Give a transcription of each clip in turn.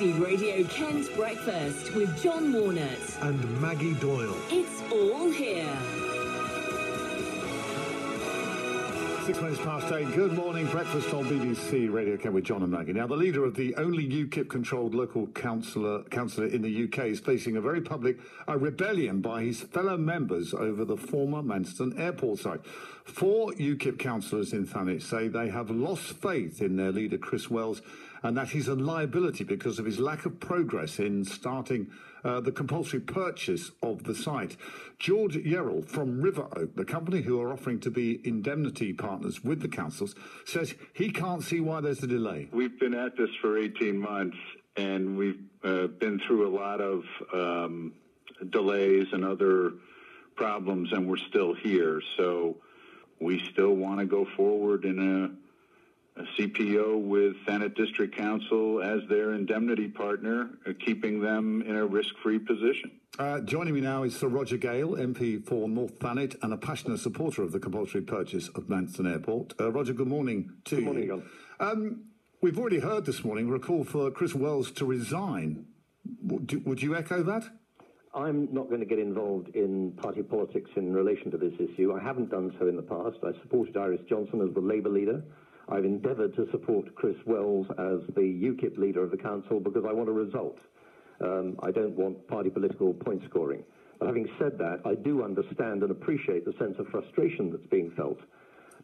BBC Radio Kent Breakfast with John Warnett and Maggie Doyle. It's all here. 6 minutes past 8. Good morning. Breakfast on BBC Radio Kent with John and Maggie. Now, the leader of the only UKIP-controlled local councillor in the UK is facing a very public rebellion by his fellow members over the former Manston Airport site. 4 UKIP councillors in Thanet say they have lost faith in their leader, Chris Wells, and that he's a liability because of his lack of progress in starting the compulsory purchase of the site. George Yerrell from River Oak, the company who are offering to be indemnity partners with the councils, says he can't see why there's a delay. We've been at this for 18 months, and we've been through a lot of delays and other problems, and we're still here. So we still want to go forward in a CPO with Thanet District Council as their indemnity partner, keeping them in a risk-free position. Joining me now is Sir Roger Gale, MP for North Thanet and a passionate supporter of the compulsory purchase of Manston Airport. Roger, good morning to you. Good morning, John. We've already heard this morning a call for Chris Wells to resign. Would you echo that? I'm not going to get involved in party politics in relation to this issue. I haven't done so in the past. I supported Iris Johnson as the Labour leader. I've endeavoured to support Chris Wells as the UKIP leader of the council because I want a result. I don't want party political point scoring. But having said that, I do understand and appreciate the sense of frustration that's being felt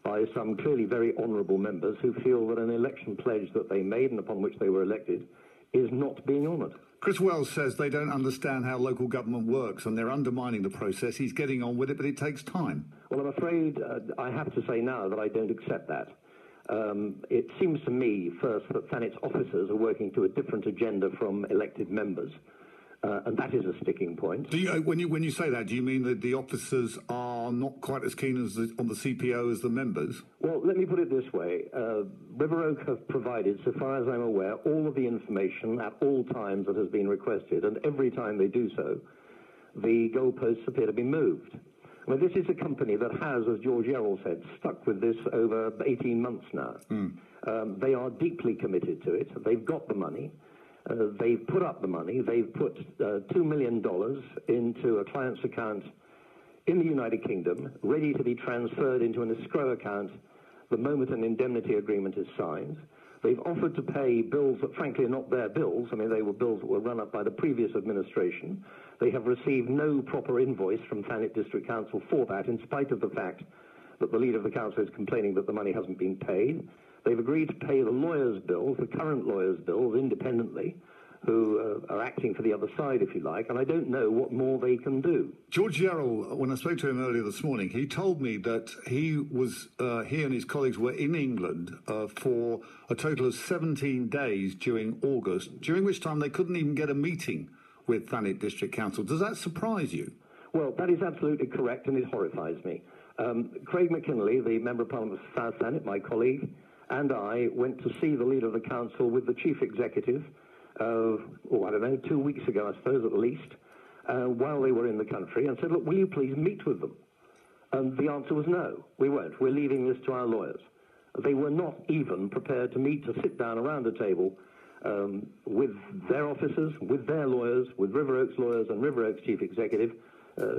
by some clearly very honourable members who feel that an election pledge that they made and upon which they were elected is not being honoured. Chris Wells says they don't understand how local government works and they're undermining the process. He's getting on with it, but it takes time. Well, I'm afraid I have to say now that I don't accept that. It seems to me, first, that Thanet's officers are working to a different agenda from elected members, and that is a sticking point. When you say that, do you mean that the officers are not quite as keen on the CPO as the members? Well, let me put it this way. River Oak have provided, so far as I'm aware, all of the information at all times that has been requested, and every time they do so, the goalposts appear to be moved. Well, this is a company that has, as George Yerrell said, stuck with this over 18 months now. They are deeply committed to it. They've got the money. They've put up the money. They've put $2 million into a client's account in the United Kingdom, ready to be transferred into an escrow account the moment an indemnity agreement is signed. They've offered to pay bills that, frankly, are not their bills. I mean, they were bills that were run up by the previous administration. They have received no proper invoice from Thanet District Council for that, in spite of the fact that the leader of the council is complaining that the money hasn't been paid. They've agreed to pay the lawyers' bills, the current lawyers' bills, independently, who are acting for the other side, if you like, and I don't know what more they can do. George Yerrell, when I spoke to him earlier this morning, he told me that he and his colleagues were in England for a total of 17 days during August, during which time they couldn't even get a meeting with Thanet District Council. Does that surprise you? Well, that is absolutely correct, and it horrifies me. Craig McKinley, the Member of Parliament for South Thanet, my colleague, and I went to see the leader of the council with the chief executive, 2 weeks ago, I suppose, at least, while they were in the country, and said, look, will you please meet with them? And the answer was no, we won't. We're leaving this to our lawyers. They were not even prepared to sit down around a table with their officers, with their lawyers, with River Oak's lawyers and River Oak's chief executive,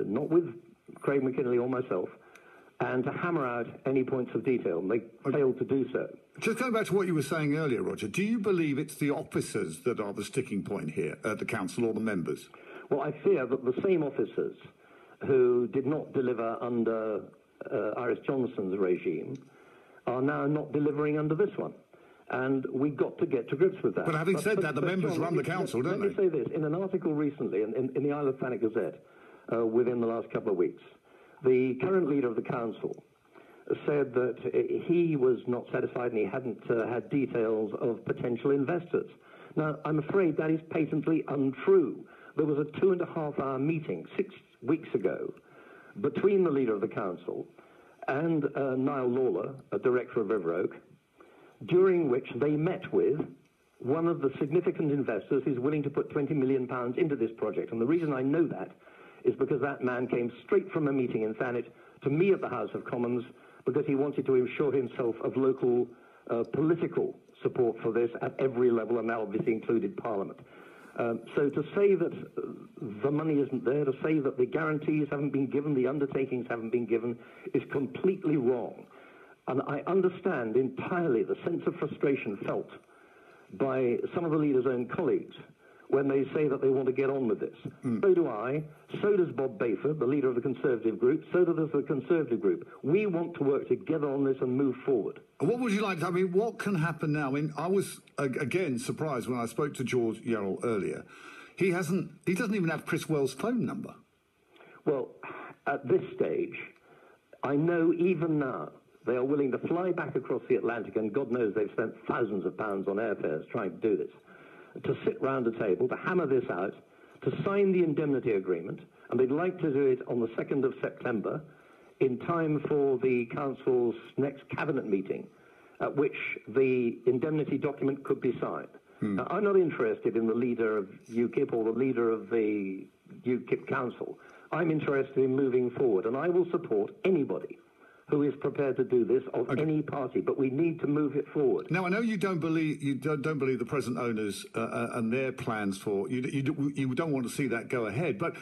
not with Craig McKinley or myself, and to hammer out any points of detail. And they failed to do so. Just going back to what you were saying earlier, Roger, do you believe it's the officers that are the sticking point here at the council or the members? Well, I fear that the same officers who did not deliver under Iris Johnson's regime are now not delivering under this one. And we've got to get to grips with that. But having said that, the members run the council, don't they? Let me say this. In an article recently in the Isle of Thanet Gazette within the last couple of weeks, the current leader of the council said that he was not satisfied and he hadn't had details of potential investors. Now, I'm afraid that is patently untrue. There was a 2.5-hour meeting 6 weeks ago between the leader of the council and Niall Lawler, a director of River Oak, during which they met with one of the significant investors who's willing to put £20 million into this project. And the reason I know that is because that man came straight from a meeting in Thanet to me at the House of Commons because he wanted to assure himself of local political support for this at every level, and that obviously included Parliament. So to say that the money isn't there, to say that the guarantees haven't been given, the undertakings haven't been given, is completely wrong. And I understand entirely the sense of frustration felt by some of the leader's own colleagues when they say that they want to get on with this. So do I, so does Bob Bayford, the leader of the Conservative group, so does the Conservative group. We want to work together on this and move forward. What would you like to, I mean, what can happen now? I mean, I was, again, surprised when I spoke to George Yarrell earlier. He doesn't even have Chris Wells' phone number. Well, at this stage, I know even now they are willing to fly back across the Atlantic, and God knows they've spent thousands of pounds on airfares trying to do this, to sit round a table, to hammer this out, to sign the indemnity agreement, and they'd like to do it on the 2nd of September in time for the Council's next Cabinet meeting, at which the indemnity document could be signed. Now, I'm not interested in the leader of UKIP or the leader of the UKIP Council. I'm interested in moving forward, and I will support anybody who is prepared to do this of any party, but we need to move it forward. Now, I know you don't believe the present owners and their plans for you don't want to see that go ahead, but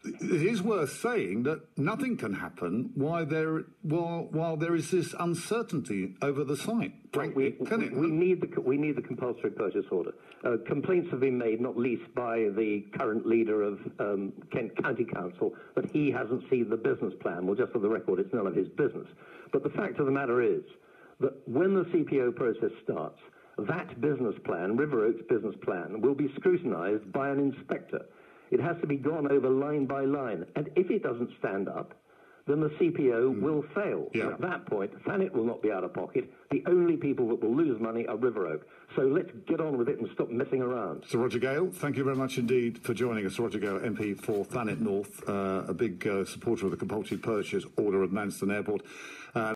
it is worth saying that nothing can happen while there is this uncertainty over the site. We need the compulsory purchase order. Complaints have been made, not least by the current leader of Kent County Council, that he hasn't seen the business plan. Well, just for the record, it's none of his business. But the fact of the matter is that when the CPO process starts, that business plan, River Oaks business plan, will be scrutinised by an inspector. It has to be gone over line by line. And if it doesn't stand up, then the CPO will fail. Yeah. At that point, Thanet will not be out of pocket. The only people that will lose money are River Oak. So let's get on with it and stop messing around. Sir Roger Gale, thank you very much indeed for joining us. Sir Roger Gale, MP for Thanet North, a big supporter of the compulsory purchase order of Manston Airport.